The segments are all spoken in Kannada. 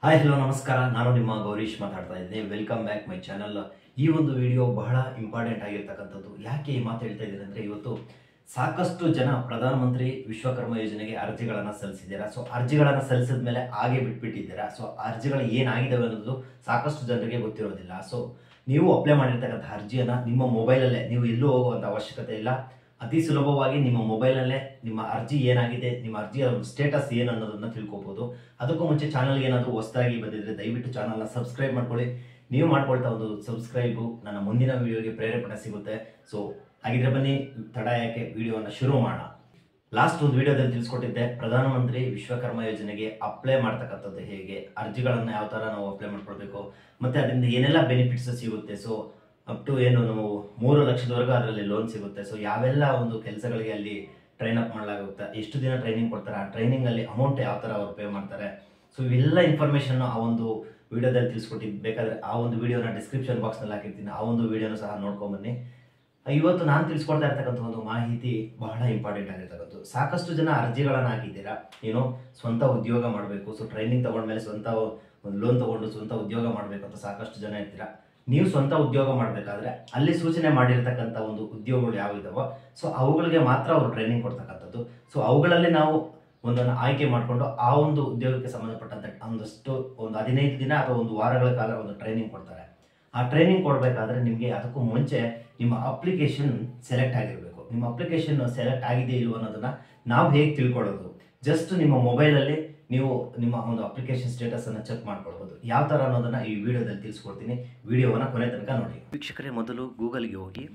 ಹಾಯ್ ಹಲೋ ನಮಸ್ಕಾರ. ನಾನು ನಿಮ್ಮ ಗೌರೀಶ್ ಮಾತಾಡ್ತಾ ಇದ್ದೀನಿ. Welcome back my channel. ಈ ಒಂದು ವಿಡಿಯೋ ಬಹಳ ಇಂಪಾರ್ಟೆಂಟ್ ಆಗಿರ್ತಕ್ಕಂಥದ್ದು. ಯಾಕೆ ಈ ಮಾತು ಹೇಳ್ತಾ ಇದ್ದೀನಿ ಅಂದರೆ, ಇವತ್ತು ಸಾಕಷ್ಟು ಜನ ಪ್ರಧಾನಮಂತ್ರಿ ವಿಶ್ವಕರ್ಮ ಯೋಜನೆಗೆ ಅರ್ಜಿಗಳನ್ನು ಸಲ್ಲಿಸಿದ್ದೀರಾ. ಸೊ ಅರ್ಜಿಗಳನ್ನು ಸಲ್ಲಿಸಿದ ಮೇಲೆ ಹಾಗೆ ಬಿಟ್ಬಿಟ್ಟಿದ್ದೀರಾ. ಸೊ ಅರ್ಜಿಗಳು ಏನಾಗಿದ್ದಾವೆ ಅನ್ನೋದು ಸಾಕಷ್ಟು ಜನರಿಗೆ ಗೊತ್ತಿರೋದಿಲ್ಲ. ಸೊ ನೀವು ಅಪ್ಲೈ ಮಾಡಿರ್ತಕ್ಕಂಥ ಅರ್ಜಿಯನ್ನು ನಿಮ್ಮ ಮೊಬೈಲಲ್ಲೇ, ನೀವು ಎಲ್ಲೂ ಹೋಗುವಂಥ ಅವಶ್ಯಕತೆ ಇಲ್ಲ, ಅತಿ ಸುಲಭವಾಗಿ ನಿಮ್ಮ ಮೊಬೈಲಲ್ಲೇ ನಿಮ್ಮ ಅರ್ಜಿ ಏನಾಗಿದೆ, ನಿಮ್ಮ ಅರ್ಜಿಯ ಸ್ಟೇಟಸ್ ಏನು ಅನ್ನೋದನ್ನ ತಿಳ್ಕೊಬಹುದು. ಅದಕ್ಕೂ ಮುಂಚೆ ಚಾನಲ್ಗೆ ಏನಾದರೂ ಹೊಸದಾಗಿ ಬಂದಿದ್ರೆ ದಯವಿಟ್ಟು ಚಾನಲ್ನ ಸಬ್ಸ್ಕ್ರೈಬ್ ಮಾಡ್ಕೊಳ್ಳಿ. ನೀವು ಮಾಡ್ಕೊಳ್ತಾ ಒಂದು ಸಬ್ಸ್ಕ್ರೈಬು ನನ್ನ ಮುಂದಿನ ವಿಡಿಯೋಗೆ ಪ್ರೇರೇಪಣೆ ಸಿಗುತ್ತೆ. ಸೊ ಹಾಗಿದ್ರೆ ಬನ್ನಿ, ತಡ ಯಾಕೆ, ವಿಡಿಯೋವನ್ನು ಶುರು ಮಾಡೋಣ. ಲಾಸ್ಟ್ ಒಂದು ವಿಡಿಯೋದಲ್ಲಿ ತಿಳಿಸ್ಕೊಟ್ಟಿದ್ದೆ ಪ್ರಧಾನಮಂತ್ರಿ ವಿಶ್ವಕರ್ಮ ಯೋಜನೆಗೆ ಅಪ್ಲೈ ಮಾಡ್ತಕ್ಕಂಥದ್ದು ಹೇಗೆ, ಅರ್ಜಿಗಳನ್ನು ಯಾವ ಥರ ನಾವು ಅಪ್ಲೈ ಮಾಡ್ಕೊಳ್ಬೇಕು, ಮತ್ತು ಅದರಿಂದ ಏನೆಲ್ಲ ಬೆನಿಫಿಟ್ಸ್ ಸಿಗುತ್ತೆ. ಸೊ ಅಪ್ ಟು ಏನು ನಾವು 3 ಲಕ್ಷದವರೆಗೂ ಅದರಲ್ಲಿ ಲೋನ್ ಸಿಗುತ್ತೆ. ಸೊ ಯಾವೆಲ್ಲ ಒಂದು ಕೆಲಸಗಳಿಗೆ ಅಲ್ಲಿ ಟ್ರೈನ್ ಅಪ್ ಮಾಡಲಾಗುತ್ತೆ, ಎಷ್ಟು ದಿನ ಟ್ರೈನಿಂಗ್ ಕೊಡ್ತಾರೆ, ಆ ಟ್ರೈನಿಂಗಲ್ಲಿ ಅಮೌಂಟ್ ಯಾವ ಥರ ಅವ್ರು ಪೇ ಮಾಡ್ತಾರೆ. ಸೊ ಇವೆಲ್ಲ ಇನ್ಫಾರ್ಮೇಷನ್ ಆ ಒಂದು ವಿಡಿಯೋದಲ್ಲಿ ತಿಳಿಸ್ಕೊಟ್ಟಿದ್ದು. ಬೇಕಾದರೆ ಆ ಒಂದು ವಿಡಿಯೋನ ಡಿಸ್ಕ್ರಿಪ್ಷನ್ ಬಾಕ್ಸ್ನಲ್ಲಿ ಹಾಕಿರ್ತೀನಿ, ಆ ಒಂದು ವಿಡಿಯೋನ ಸಹ ನೋಡ್ಕೊಂಬನ್ನಿ. ಇವತ್ತು ನಾನು ತಿಳಿಸ್ಕೊಡ್ತಾ ಇರ್ತಕ್ಕಂಥ ಒಂದು ಮಾಹಿತಿ ಬಹಳ ಇಂಪಾರ್ಟೆಂಟ್ ಆಗಿರ್ತಕ್ಕಂಥದ್ದು. ಸಾಕಷ್ಟು ಜನ ಅರ್ಜಿಗಳನ್ನು ಹಾಕಿದ್ದೀರಾ, ಏನೋ ಸ್ವಂತ ಉದ್ಯೋಗ ಮಾಡಬೇಕು, ಸೊ ಟ್ರೈನಿಂಗ್ ತಗೊಂಡ್ಮೇಲೆ ಸ್ವಂತ ಒಂದು ಲೋನ್ ತಗೊಂಡು ಸ್ವಂತ ಉದ್ಯೋಗ ಮಾಡಬೇಕು ಅಂತ ಸಾಕಷ್ಟು ಜನ ಇರ್ತೀರಾ. ನೀವು ಸ್ವಂತ ಉದ್ಯೋಗ ಮಾಡಬೇಕಾದ್ರೆ ಅಲ್ಲಿ ಸೂಚನೆ ಮಾಡಿರ್ತಕ್ಕಂಥ ಒಂದು ಉದ್ಯೋಗಗಳು ಯಾವಿದಾವೋ ಸೊ ಅವುಗಳಿಗೆ ಮಾತ್ರ ಅವರು ಟ್ರೈನಿಂಗ್ ಕೊಡ್ತಕ್ಕಂಥದ್ದು. ಸೊ ಅವುಗಳಲ್ಲಿ ನಾವು ಒಂದನ್ನು ಆಯ್ಕೆ ಮಾಡಿಕೊಂಡು ಆ ಒಂದು ಉದ್ಯೋಗಕ್ಕೆ ಸಂಬಂಧಪಟ್ಟಂತೆ ಒಂದು 15 ದಿನ ಅಥವಾ ಒಂದು ವಾರಗಳ ಕಾಲ ಒಂದು ಟ್ರೈನಿಂಗ್ ಕೊಡ್ತಾರೆ. ಆ ಟ್ರೈನಿಂಗ್ ಕೊಡಬೇಕಾದ್ರೆ ನಿಮಗೆ ಅದಕ್ಕೂ ಮುಂಚೆ ನಿಮ್ಮ ಅಪ್ಲಿಕೇಶನ್ ಸೆಲೆಕ್ಟ್ ಆಗಿರಬೇಕು. ನಿಮ್ಮ ಅಪ್ಲಿಕೇಶನ್ ಸೆಲೆಕ್ಟ್ ಆಗಿದೆ ಇಲ್ವೋ ಅನ್ನೋದನ್ನ ನಾವು ಹೇಗೆ ತಿಳ್ಕೊಳ್ಳೋದು? ಜಸ್ಟ್ ನಿಮ್ಮ ಮೊಬೈಲಲ್ಲಿ ನೀವು ನಿಮ್ಮ ಒಂದು ಅಪ್ಲಿಕೇಶನ್ ಸ್ಟೇಟಸನ್ನು ಚೆಕ್ ಮಾಡ್ಕೊಳ್ಬೋದು. ಯಾವ ಥರ ಅನ್ನೋದನ್ನು ಈ ವಿಡಿಯೋದಲ್ಲಿ ತಿಳಿಸ್ಕೊಡ್ತೀನಿ. ವಿಡಿಯೋವನ್ನು ಕೊನೆ ತನಕ ನೋಡಿ. ವೀಕ್ಷಕರೇ, ಮೊದಲು ಗೂಗಲ್ಗೆ ಹೋಗಿ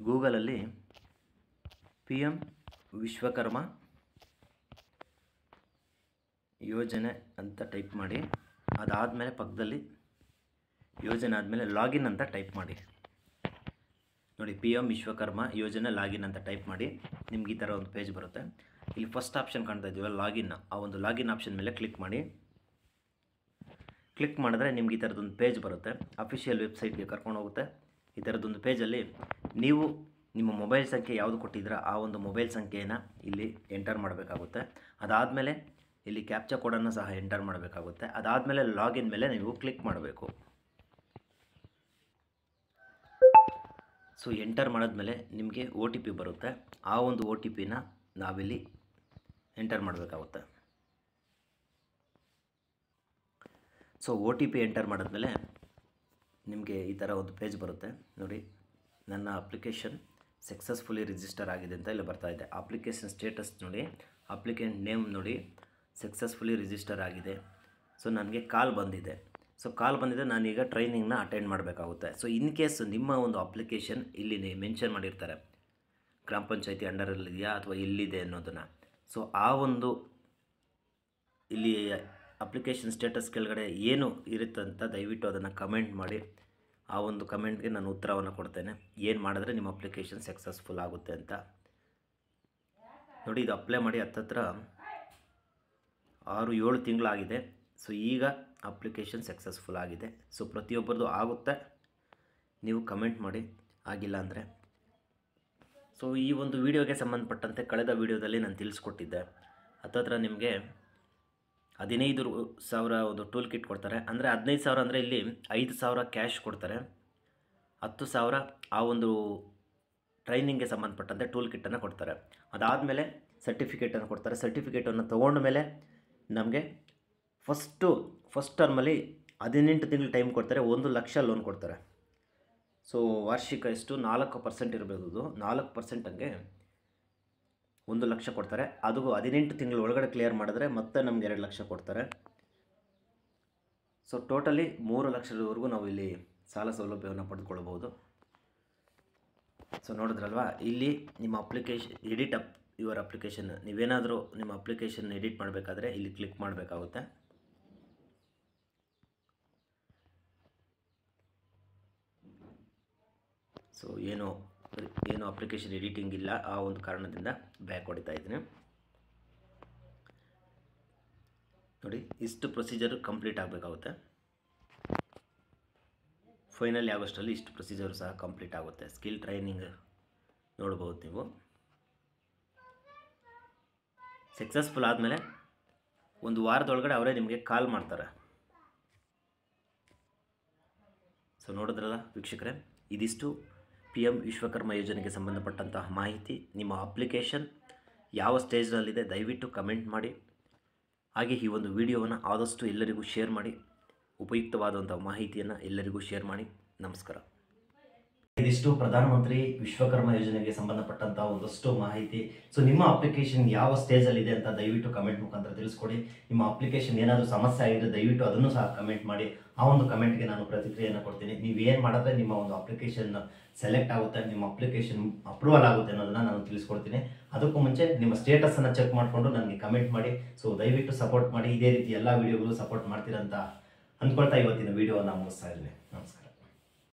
ಗೂಗಲಲ್ಲಿ PM ವಿಶ್ವಕರ್ಮ ಯೋಜನೆ ಅಂತ ಟೈಪ್ ಮಾಡಿ, ಅದಾದಮೇಲೆ ಪಕ್ಕದಲ್ಲಿ ಯೋಜನೆ ಆದಮೇಲೆ ಲಾಗಿನ್ ಅಂತ ಟೈಪ್ ಮಾಡಿ. ನೋಡಿ, PM ವಿಶ್ವಕರ್ಮ ಯೋಜನೆ ಲಾಗಿನ್ ಅಂತ ಟೈಪ್ ಮಾಡಿ, ನಿಮ್ಗೆ ಈ ಥರ ಒಂದು ಪೇಜ್ ಬರುತ್ತೆ. ಇಲ್ಲಿ ಫಸ್ಟ್ ಆಪ್ಷನ್ ಕಾಣ್ತಾ ಇದೆಯಲ್ಲ ಲಾಗಿನ್, ಆ ಒಂದು ಲಾಗಿನ್ ಆಪ್ಷನ್ ಮೇಲೆ ಕ್ಲಿಕ್ ಮಾಡಿ. ಕ್ಲಿಕ್ ಮಾಡಿದ್ರೆ ನಿಮ್ಗೆ ಈ ಥರದೊಂದು ಪೇಜ್ ಬರುತ್ತೆ. ಅಫಿಷಿಯಲ್ ವೆಬ್ಸೈಟ್ಗೆ ಕರ್ಕೊಂಡು ಹೋಗುತ್ತೆ. ಈ ಥರದೊಂದು ಪೇಜಲ್ಲಿ ನೀವು ನಿಮ್ಮ ಮೊಬೈಲ್ ಸಂಖ್ಯೆ ಯಾವುದು ಕೊಟ್ಟಿದ್ದೀರಾ ಆ ಒಂದು ಮೊಬೈಲ್ ಸಂಖ್ಯೆಯನ್ನು ಇಲ್ಲಿ ಎಂಟರ್ ಮಾಡಬೇಕಾಗುತ್ತೆ. ಅದಾದಮೇಲೆ ಇಲ್ಲಿ ಕ್ಯಾಪ್ಚಾ ಕೋಡನ್ನು ಸಹ ಎಂಟರ್ ಮಾಡಬೇಕಾಗುತ್ತೆ. ಅದಾದಮೇಲೆ ಲಾಗಿನ್ ಮೇಲೆ ನೀವು ಕ್ಲಿಕ್ ಮಾಡಬೇಕು. ಸೊ ಎಂಟರ್ ಮಾಡಿದ್ಮೇಲೆ ನಿಮಗೆ OTP ಬರುತ್ತೆ. ಆ ಒಂದು OTPನ ನಾವಿಲ್ಲಿ ಎಂಟರ್ ಮಾಡಬೇಕಾಗುತ್ತೆ. ಸೊ OTP ಎಂಟರ್ ಮಾಡಿದ್ಮೇಲೆ ನಿಮಗೆ ಈ ಥರ ಒಂದು ಪೇಜ್ ಬರುತ್ತೆ. ನೋಡಿ, ನನ್ನ ಅಪ್ಲಿಕೇಶನ್ ಸಕ್ಸಸ್ಫುಲಿ ರಿಜಿಸ್ಟರ್ ಆಗಿದೆ ಅಂತ ಇಲ್ಲಿ ಬರ್ತಾ ಇದೆ. ಅಪ್ಲಿಕೇಶನ್ ಸ್ಟೇಟಸ್ ನೋಡಿ, ಅಪ್ಲಿಕೆಂಟ್ ನೇಮ್ ನೋಡಿ, ಸಕ್ಸಸ್ಫುಲಿ ರಿಜಿಸ್ಟರ್ ಆಗಿದೆ. ಸೊ ನನಗೆ ಕಾಲ್ ಬಂದಿದೆ. ಸೊ ಕಾಲ್ ಬಂದಿದೆ, ನಾನೀಗ ಟ್ರೈನಿಂಗ್ನ ಅಟೆಂಡ್ ಮಾಡಬೇಕಾಗುತ್ತೆ. ಸೊ ಇನ್ ಕೇಸ್ ನಿಮ್ಮ ಒಂದು ಅಪ್ಲಿಕೇಶನ್ ಇಲ್ಲಿ ಮೆನ್ಷನ್ ಮಾಡಿರ್ತಾರೆ, ಗ್ರಾಮ ಪಂಚಾಯತಿ ಅಂಡರಲ್ಲಿದೆಯಾ ಅಥವಾ ಎಲ್ಲಿದೆ ಅನ್ನೋದನ್ನು. ಸೊ ಆ ಒಂದು ಇಲ್ಲಿ ಅಪ್ಲಿಕೇಶನ್ ಸ್ಟೇಟಸ್ ಕೆಳಗಡೆ ಏನು ಇರುತ್ತೆ ಅಂತ ದಯವಿಟ್ಟು ಅದನ್ನು ಕಮೆಂಟ್ ಮಾಡಿ. ಆ ಒಂದು ಕಮೆಂಟ್ಗೆ ನಾನು ಉತ್ತರವನ್ನು ಕೊಡ್ತೇನೆ, ಏನು ಮಾಡಿದ್ರೆ ನಿಮ್ಮ ಅಪ್ಲಿಕೇಶನ್ ಸಕ್ಸಸ್ಫುಲ್ ಆಗುತ್ತೆ ಅಂತ. ನೋಡಿ, ಇದು ಅಪ್ಲೈ ಮಾಡಿ ಹತ್ತತ್ರ 6-7 ತಿಂಗಳಾಗಿದೆ. ಸೊ ಈಗ ಅಪ್ಲಿಕೇಶನ್ ಸಕ್ಸಸ್ಫುಲ್ ಆಗಿದೆ. ಸೊ ಪ್ರತಿಯೊಬ್ಬರದು ಆಗುತ್ತೆ, ನೀವು ಕಮೆಂಟ್ ಮಾಡಿ ಆಗಿಲ್ಲ ಅಂದರೆ. ಸೊ ಈ ಒಂದು ವಿಡಿಯೋಗೆ ಸಂಬಂಧಪಟ್ಟಂತೆ ಕಳೆದ ವಿಡಿಯೋದಲ್ಲಿ ನಾನು ತಿಳಿಸ್ಕೊಟ್ಟಿದ್ದೆ. ಹತ್ತತ್ರ ನಿಮಗೆ 15,000 ಒಂದು ಟೂಲ್ ಕಿಟ್ ಕೊಡ್ತಾರೆ. ಅಂದರೆ 15,000 ಅಂದರೆ ಇಲ್ಲಿ 5,000 ಕ್ಯಾಶ್ ಕೊಡ್ತಾರೆ, 10,000 ಆ ಒಂದು ಟ್ರೈನಿಂಗ್ಗೆ ಸಂಬಂಧಪಟ್ಟಂತೆ ಟೂಲ್ ಕಿಟ್ಟನ್ನು ಕೊಡ್ತಾರೆ. ಅದಾದಮೇಲೆ ಸರ್ಟಿಫಿಕೇಟನ್ನು ಕೊಡ್ತಾರೆ. ಸರ್ಟಿಫಿಕೇಟನ್ನು ತೊಗೊಂಡ ಮೇಲೆ ನಮಗೆ ಫಸ್ಟ್ ಟರ್ಮಲ್ಲಿ 18 ತಿಂಗಳು ಟೈಮ್ ಕೊಡ್ತಾರೆ. 1 ಲಕ್ಷ ಲೋನ್ ಕೊಡ್ತಾರೆ. ಸೊ ವಾರ್ಷಿಕ ಎಷ್ಟು 4% ಇರಬಹುದು. 4% ಹಂಗೆ 1 ಲಕ್ಷ ಕೊಡ್ತಾರೆ. ಅದು 18 ತಿಂಗಳ ಒಳಗಡೆ ಕ್ಲಿಯರ್ ಮಾಡಿದ್ರೆ ಮತ್ತೆ ನಮ್ಗೆ 2 ಲಕ್ಷ ಕೊಡ್ತಾರೆ. ಸೊ ಟೋಟಲಿ 3 ಲಕ್ಷದವರೆಗೂ ನಾವು ಇಲ್ಲಿ ಸಾಲ ಸೌಲಭ್ಯವನ್ನು ಪಡೆದುಕೊಳ್ಬೋದು. ಸೊ ನೋಡಿದ್ರಲ್ವಾ, ಇಲ್ಲಿ ನಿಮ್ಮ ಅಪ್ಲಿಕೇಶನ್ ಯುವರ್ ಅಪ್ಲಿಕೇಶನ್, ನೀವೇನಾದರೂ ನಿಮ್ಮ ಅಪ್ಲಿಕೇಶನ್ ಎಡಿಟ್ ಮಾಡಬೇಕಾದ್ರೆ ಇಲ್ಲಿ ಕ್ಲಿಕ್ ಮಾಡಬೇಕಾಗುತ್ತೆ. ಸೊ ಏನು ಅಪ್ಲಿಕೇಶನ್ ಎಡಿಟಿಂಗ್ ಇಲ್ಲ, ಆ ಒಂದು ಕಾರಣದಿಂದ ಬ್ಯಾಕ್ ಹೊಡಿತಾ ಇದ್ದೀನಿ. ನೋಡಿ, ಇಷ್ಟು ಪ್ರೊಸೀಜರು ಕಂಪ್ಲೀಟ್ ಆಗಬೇಕಾಗುತ್ತೆ. ಫೈನಲಿ ಆಗೋಷ್ಟರಲ್ಲಿ ಇಷ್ಟು ಪ್ರೊಸೀಜರು ಸಹ ಕಂಪ್ಲೀಟ್ ಆಗುತ್ತೆ. ಸ್ಕಿಲ್ ಟ್ರೈನಿಂಗ್ ನೋಡ್ಬೋದು ನೀವು. ಸಕ್ಸಸ್ಫುಲ್ ಆದಮೇಲೆ ಒಂದು ವಾರದೊಳಗಡೆ ಅವರೇ ನಿಮಗೆ ಕಾಲ್ ಮಾಡ್ತಾರೆ. ಸೊ ನೋಡಿದ್ರಲ್ಲ ವೀಕ್ಷಕರೇ, ಇದಿಷ್ಟು ಪಿ ಎಂ ವಿಶ್ವಕರ್ಮ ಯೋಜನೆಗೆ ಸಂಬಂಧಪಟ್ಟಂತಹ ಮಾಹಿತಿ. ನಿಮ್ಮ ಅಪ್ಲಿಕೇಶನ್ ಯಾವ ಸ್ಟೇಜ್ನಲ್ಲಿದೆ ದಯವಿಟ್ಟು ಕಮೆಂಟ್ ಮಾಡಿ. ಹಾಗೆ ಈ ಒಂದು ವಿಡಿಯೋವನ್ನು ಆದಷ್ಟು ಎಲ್ಲರಿಗೂ ಶೇರ್ ಮಾಡಿ. ಉಪಯುಕ್ತವಾದಂಥ ಮಾಹಿತಿಯನ್ನು ಎಲ್ಲರಿಗೂ ಶೇರ್ ಮಾಡಿ. ನಮಸ್ಕಾರ. ಇದಿಷ್ಟು ಪ್ರಧಾನಮಂತ್ರಿ ವಿಶ್ವಕರ್ಮ ಯೋಜನೆಗೆ ಸಂಬಂಧಪಟ್ಟಂತಹ ಒಂದಷ್ಟು ಮಾಹಿತಿ. ಸೊ ನಿಮ್ಮ ಅಪ್ಲಿಕೇಶನ್ ಯಾವ ಸ್ಟೇಜಲ್ಲಿದೆ ಅಂತ ದಯವಿಟ್ಟು ಕಮೆಂಟ್ ಮುಖಾಂತರ ತಿಳಿಸ್ಕೊಡಿ. ನಿಮ್ಮ ಅಪ್ಲಿಕೇಶನ್ ಏನಾದರೂ ಸಮಸ್ಯೆ ಆಗಿದ್ರೆ ದಯವಿಟ್ಟು ಅದನ್ನು ಸಹ ಕಮೆಂಟ್ ಮಾಡಿ. ಆ ಒಂದು ಕಮೆಂಟ್ಗೆ ನಾನು ಪ್ರತಿಕ್ರಿಯೆಯನ್ನು ಕೊಡ್ತೀನಿ. ನೀವು ಏನು ಮಾಡಿದ್ರೆ ನಿಮ್ಮ ಒಂದು ಅಪ್ಲಿಕೇಶನ್ ಸೆಲೆಕ್ಟ್ ಆಗುತ್ತೆ, ನಿಮ್ಮ ಅಪ್ಲಿಕೇಶನ್ ಅಪ್ರೂವಲ್ ಆಗುತ್ತೆ ಅನ್ನೋದನ್ನು ನಾನು ತಿಳಿಸ್ಕೊಡ್ತೀನಿ. ಅದಕ್ಕೂ ಮುಂಚೆ ನಿಮ್ಮ ಸ್ಟೇಟಸನ್ನು ಚೆಕ್ ಮಾಡಿಕೊಂಡು ನನಗೆ ಕಮೆಂಟ್ ಮಾಡಿ. ಸೊ ದಯವಿಟ್ಟು ಸಪೋರ್ಟ್ ಮಾಡಿ. ಇದೇ ರೀತಿ ಎಲ್ಲ ವೀಡಿಯೋಗಳು ಸಪೋರ್ಟ್ ಮಾಡ್ತೀರಂತ ಅಂದ್ಕೊಳ್ತಾ ಇವತ್ತಿನ ವೀಡಿಯೋವನ್ನು ಮುಗಿಸ್ತಾ ಇದ್ದೀನಿ. ನಮಸ್ಕಾರ.